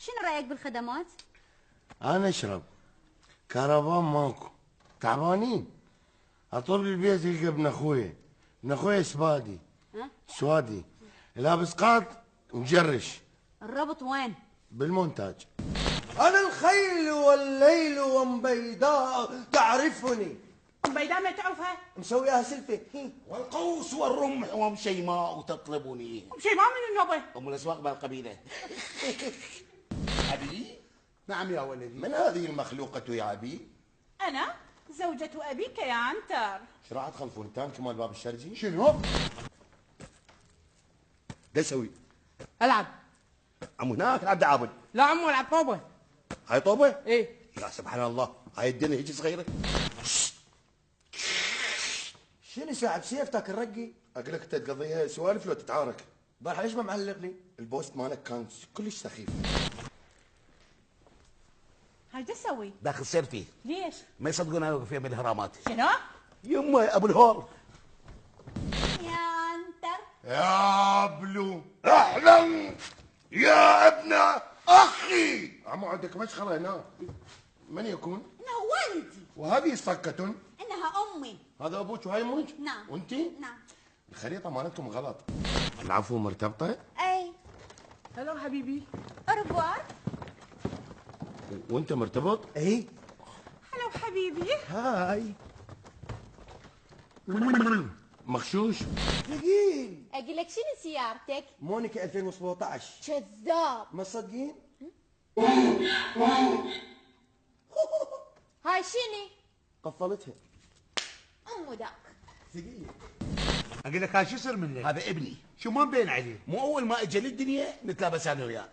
شنو رايك بالخدمات؟ انا اشرب كهربان ماكو، تعبانين. اطل البيت يلقى ابن اخويا سبادي سوادي لابس قاط ومجرش. الربط وين؟ بالمونتاج. انا الخيل والليل ومبيداء تعرفني. بيدام ما تعرفها؟ مسويها سلفه. والقوس والرمح ومشيماء تطلبني. مشيماء من النوبه؟ ام الاسواق بالقبيله. ابي؟ نعم يا ولدي. من هذه المخلوقه يا ابي؟ انا زوجة ابيك يا عنتر. شو راح تخلفون التانك مال باب الشرجي؟ شنو؟ ده اسوي؟ العب. عم هناك العب دعابل. لا عمو العب طوبه. هاي طوبه؟ ايه. يا سبحان الله، هاي الدنيا هيك صغيره. شنو ساعة بسيفتك الرقي؟ اقول لك انت تقضيها سوالف لو تتعارك. بارح ليش ما معلق لي؟ البوست مالك كان كلش سخيف. هاي دا اسوي؟ داخل سيرفي. ليش؟ ما يصدقون انا واقف من الهرامات. شنو؟ يما يا ابو الهول. يا عنتر يا بلو اهلا يا ابن اخي. عمو عندك مشخرة هنا. من يكون؟ انه والدي. وهذه صكة. انها امي. هذا ابوك وهاي امك؟ نعم. وانتي؟ نعم. الخريطة مالتكم غلط. العفو مرتبطة؟ اي. هلو حبيبي. أربوار. وانت مرتبط؟ اي. هلو حبيبي. هاي. مغشوش؟ ثقيل. اقول لك شنو سيارتك؟ مونيكا 2017. كذاب. ما تصدقين؟ هاي شنو؟ قفلتها. امه ذاك. ثقيل. اقول لك هاي شو يصير من لك؟ هذا ابني. شو ما مبين عليه؟ مو اول ما اجى للدنيا نتلابس انا وياه.